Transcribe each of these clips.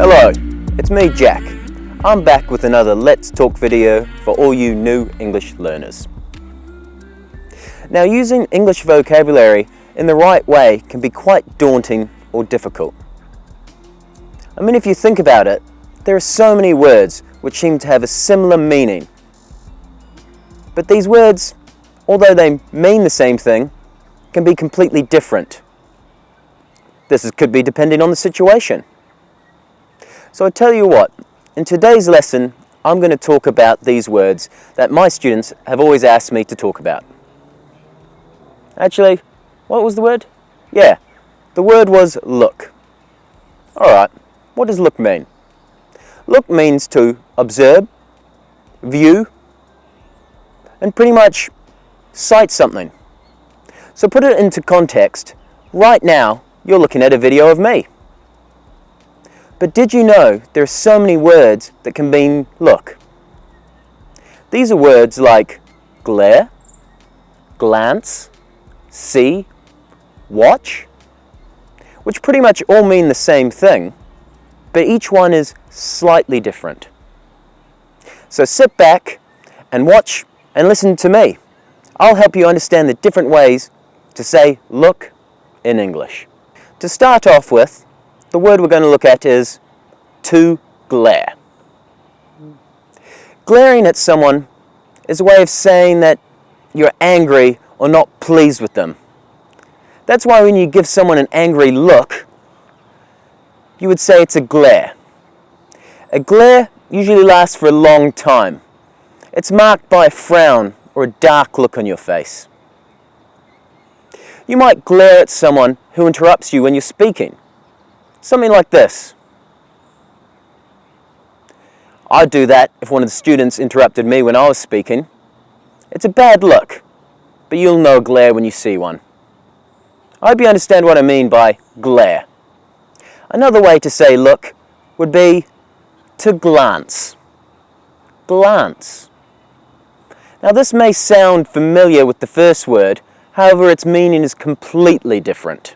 Hello, it's me Jack. I'm back with another Let's Talk video for all you new English learners. Now, using English vocabulary in the right way can be quite daunting or difficult. I mean, if you think about it, there are so many words which seem to have a similar meaning. But these words, although they mean the same thing, can be completely different. This could be depending on the situation. So I tell you what, in today's lesson, I'm going to talk about these words that my students have always asked me to talk about. Actually, what was the word? Yeah, the word was look. Alright, what does look mean? Look means to observe, view, and pretty much sight something. So put it into context. Right now, you're looking at a video of me. But did you know there are so many words that can mean look? These are words like glare, glance, see, watch, which pretty much all mean the same thing, but each one is slightly different. So sit back and watch and listen to me. I'll help you understand the different ways to say look in English. To start off with, the word we're going to look at is to glare. Glaring at someone is a way of saying that you're angry or not pleased with them. That's why when you give someone an angry look, you would say it's a glare. A glare usually lasts for a long time. It's marked by a frown or a dark look on your face. You might glare at someone who interrupts you when you're speaking. Something like this. I'd do that if one of the students interrupted me when I was speaking. It's a bad look, but you'll know a glare when you see one. I hope you understand what I mean by glare. Another way to say look would be to glance. Glance. Now this may sound familiar with the first word, however its meaning is completely different.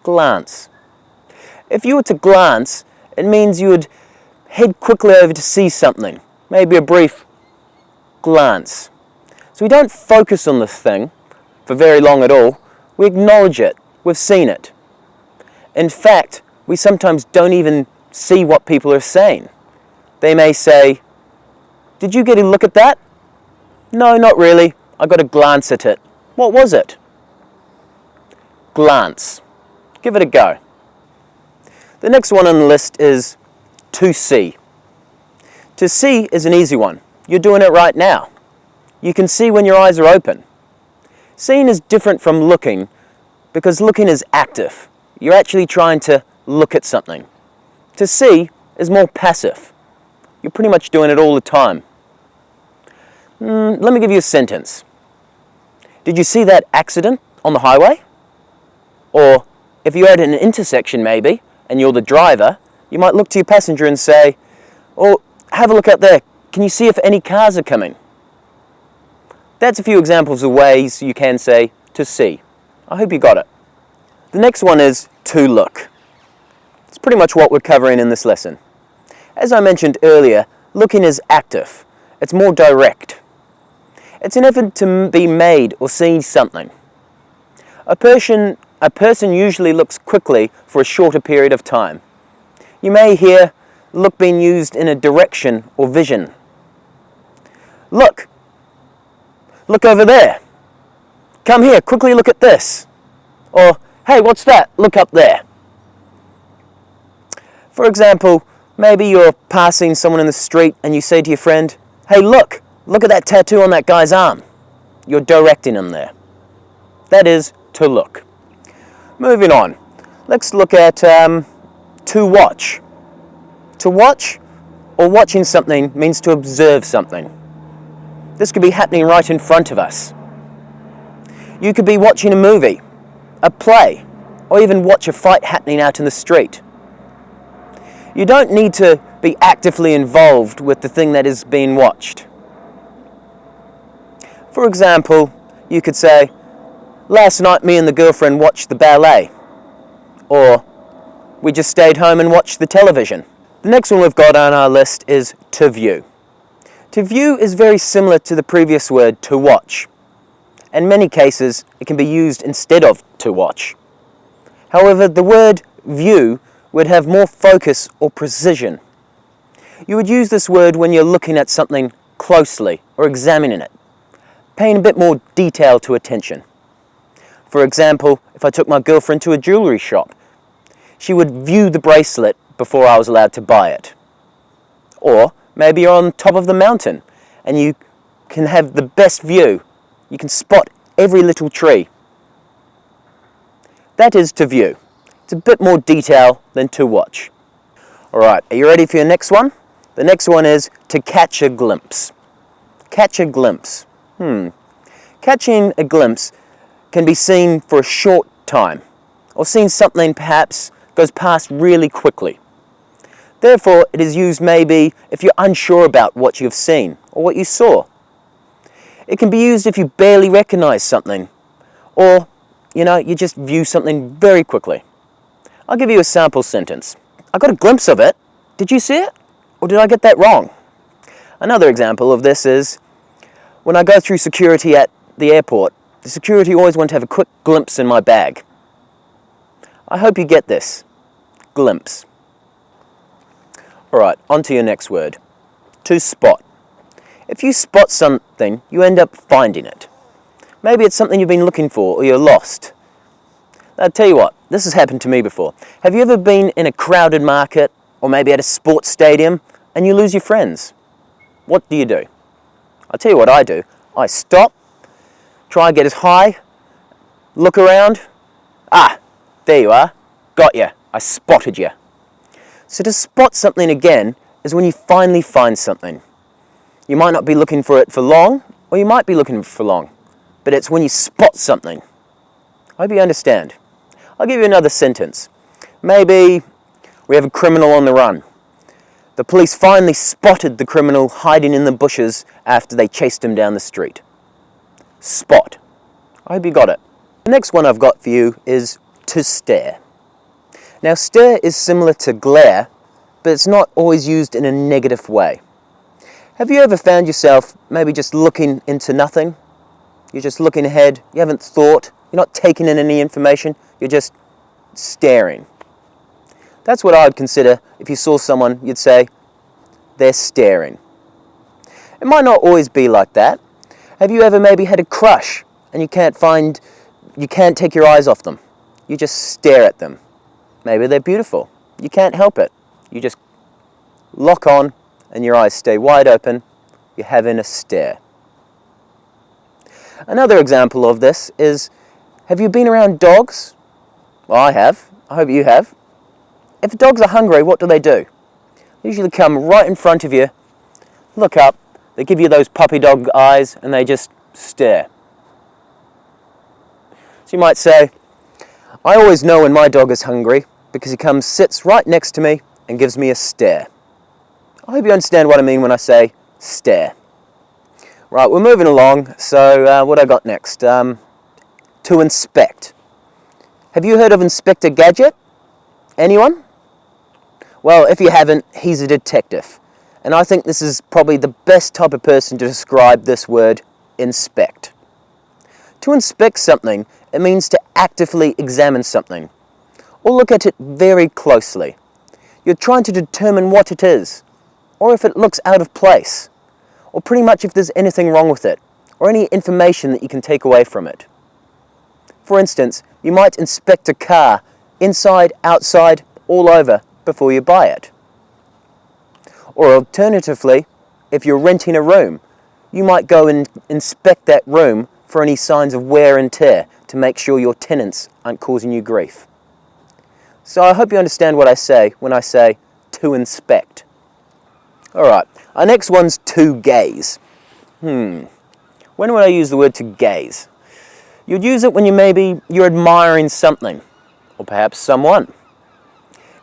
Glance. If you were to glance, it means you would head quickly over to see something, maybe a brief glance. So we don't focus on the thing for very long at all, we acknowledge it, we've seen it. In fact, we sometimes don't even see what people are saying. They may say, "Did you get a look at that?" "No, not really, I got a glance at it." "What was it?" Glance. Give it a go. The next one on the list is to see. To see is an easy one. You're doing it right now. You can see when your eyes are open. Seeing is different from looking because looking is active. You're actually trying to look at something. To see is more passive. You're pretty much doing it all the time. Let me give you a sentence. Did you see that accident on the highway? Or if you're at an intersection maybe, and you're the driver, you might look to your passenger and say, "Oh, have a look out there. Can you see if any cars are coming?" That's a few examples of ways you can say to see. I hope you got it. The next one is to look. It's pretty much what we're covering in this lesson. As I mentioned earlier, looking is active. It's more direct. It's an effort to be made or see something. A person usually looks quickly for a shorter period of time. You may hear look being used in a direction or vision. Look! Look over there! Come here, quickly look at this! Or, hey, what's that? Look up there! For example, maybe you're passing someone in the street and you say to your friend, "Hey, look! Look at that tattoo on that guy's arm." You're directing him there. That is to look. Moving on, let's look at to watch. To watch or watching something means to observe something. This could be happening right in front of us. You could be watching a movie, a play, or even watch a fight happening out in the street. You don't need to be actively involved with the thing that is being watched. For example, you could say, "Last night me and the girlfriend watched the ballet." Or, "We just stayed home and watched the television." The next one we've got on our list is to view. To view is very similar to the previous word to watch. In many cases, it can be used instead of to watch. However, the word view would have more focus or precision. You would use this word when you're looking at something closely or examining it, paying a bit more detail to attention. For example, if I took my girlfriend to a jewellery shop, she would view the bracelet before I was allowed to buy it. Or maybe you're on top of the mountain and you can have the best view. You can spot every little tree. That is to view. It's a bit more detail than to watch. Alright, are you ready for your next one? The next one is to catch a glimpse. Catch a glimpse. Catching a glimpse can be seen for a short time, or seeing something perhaps goes past really quickly. Therefore, it is used maybe if you're unsure about what you've seen or what you saw. It can be used if you barely recognize something, or you just view something very quickly. I'll give you a sample sentence. I got a glimpse of it. Did you see it? Or did I get that wrong? Another example of this is when I go through security at the airport, the security always want to have a quick glimpse in my bag. I hope you get this. Glimpse. Alright, on to your next word. To spot. If you spot something, you end up finding it. Maybe it's something you've been looking for or you're lost. I'll tell you what, this has happened to me before. Have you ever been in a crowded market or maybe at a sports stadium and you lose your friends? What do? I'll tell you what I do. I stop, try and get as high, look around. There you are. Got you. I spotted you. So to spot something again is when you finally find something. You might not be looking for it for long, or you might be looking for long, but it's when you spot something. I hope you understand. I'll give you another sentence. Maybe we have a criminal on the run. The police finally spotted the criminal hiding in the bushes after they chased him down the street. Spot. I hope you got it. The next one I've got for you is to stare. Now, stare is similar to glare, but it's not always used in a negative way. Have you ever found yourself maybe just looking into nothing? You're just looking ahead, you haven't thought, you're not taking in any information, you're just staring. That's what I would consider if you saw someone, you'd say, they're staring. It might not always be like that. Have you ever maybe had a crush and you can't take your eyes off them? You just stare at them. Maybe they're beautiful. You can't help it. You just lock on and your eyes stay wide open. You're having a stare. Another example of this is, have you been around dogs? Well, I have. I hope you have. If dogs are hungry, what do? They usually come right in front of you, look up, they give you those puppy dog eyes, and they just stare. So you might say, I always know when my dog is hungry because he comes, sits right next to me and gives me a stare. I hope you understand what I mean when I say stare. Right, we're moving along, so what I got next? To inspect. Have you heard of Inspector Gadget? Anyone? Well, if you haven't, he's a detective. And I think this is probably the best type of person to describe this word, inspect. To inspect something, it means to actively examine something, or look at it very closely. You're trying to determine what it is, or if it looks out of place, or pretty much if there's anything wrong with it, or any information that you can take away from it. For instance, you might inspect a car, inside, outside, all over, before you buy it. Or alternatively, if you're renting a room, you might go and inspect that room for any signs of wear and tear to make sure your tenants aren't causing you grief. So I hope you understand what I say when I say to inspect. Alright, our next one's to gaze. When would I use the word to gaze? You'd use it when you're admiring something, or perhaps someone.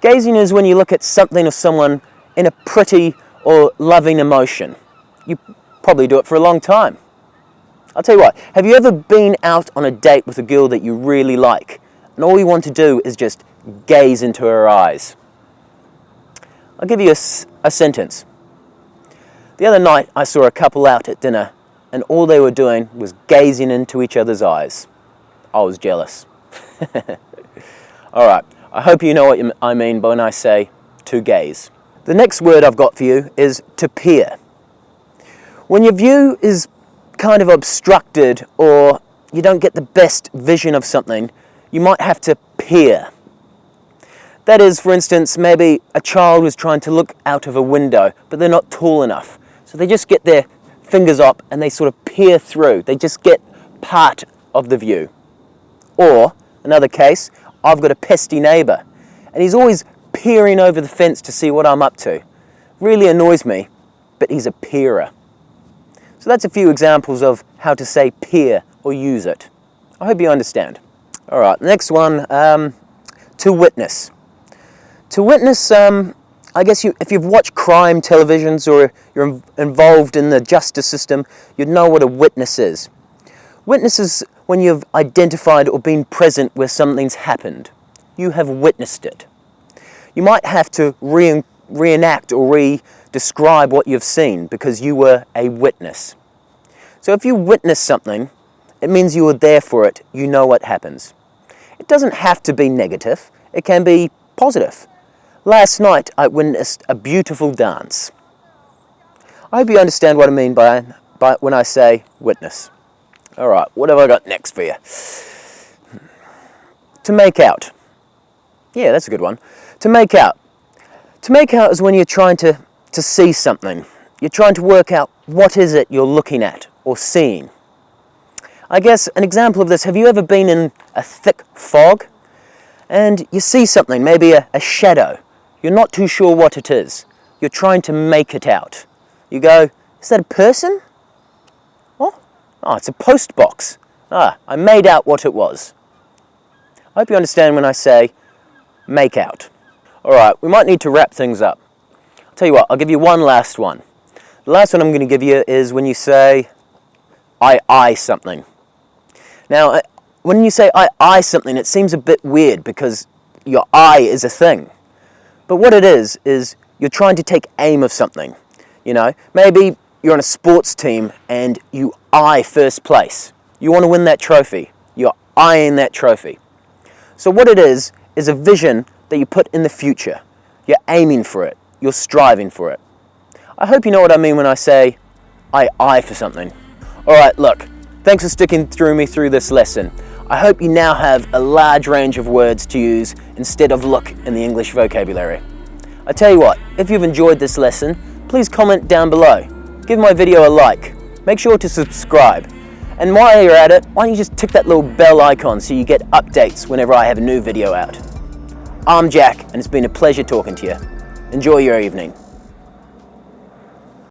Gazing is when you look at something or someone in a pretty or loving emotion. You probably do it for a long time. I'll tell you what, have you ever been out on a date with a girl that you really like, and all you want to do is just gaze into her eyes? I'll give you a sentence. The other night I saw a couple out at dinner and all they were doing was gazing into each other's eyes. I was jealous. Alright, I hope you know what I mean when I say to gaze. The next word I've got for you is to peer. When your view is kind of obstructed or you don't get the best vision of something, you might have to peer. That is, for instance, maybe a child was trying to look out of a window, but they're not tall enough. So they just get their fingers up and they sort of peer through. They just get part of the view. Or, another case, I've got a pesky neighbour and he's always peering over the fence to see what I'm up to. Really annoys me, but he's a peerer. So that's a few examples of how to say peer or use it. I hope you understand. Alright, next one, to witness. To witness, I guess if you've watched crime televisions or you're involved in the justice system, you'd know what a witness is. Witness is when you've identified or been present where something's happened. You have witnessed it. You might have to reenact or re-describe what you've seen because you were a witness. So if you witness something, it means you were there for it, you know what happens. It doesn't have to be negative, it can be positive. Last night I witnessed a beautiful dance. I hope you understand what I mean by when I say witness. Alright, what have I got next for you? To make out. Yeah, that's a good one. To make out. To make out is when you're trying to see something. You're trying to work out what is it you're looking at or seeing. I guess an example of this, have you ever been in a thick fog and you see something, maybe a shadow. You're not too sure what it is. You're trying to make it out. You go, is that a person? Oh, it's a post box. I made out what it was. I hope you understand when I say make out. Alright, we might need to wrap things up. I'll tell you what, I'll give you one last one. The last one I'm going to give you is when you say I something. Now, when you say I something, it seems a bit weird because your I is a thing. But what it is you're trying to take aim of something. You know, maybe you're on a sports team and you eye first place. You want to win that trophy. You're eyeing that trophy. So what it is a vision that you put in the future. You're aiming for it. You're striving for it. I hope you know what I mean when I say I eye for something. Alright, look, thanks for sticking through this lesson. I hope you now have a large range of words to use instead of look in the English vocabulary. I tell you what, if you've enjoyed this lesson, please comment down below. Give my video a like. Make sure to subscribe. And while you're at it, why don't you just tick that little bell icon so you get updates whenever I have a new video out. I'm Jack, and it's been a pleasure talking to you. Enjoy your evening.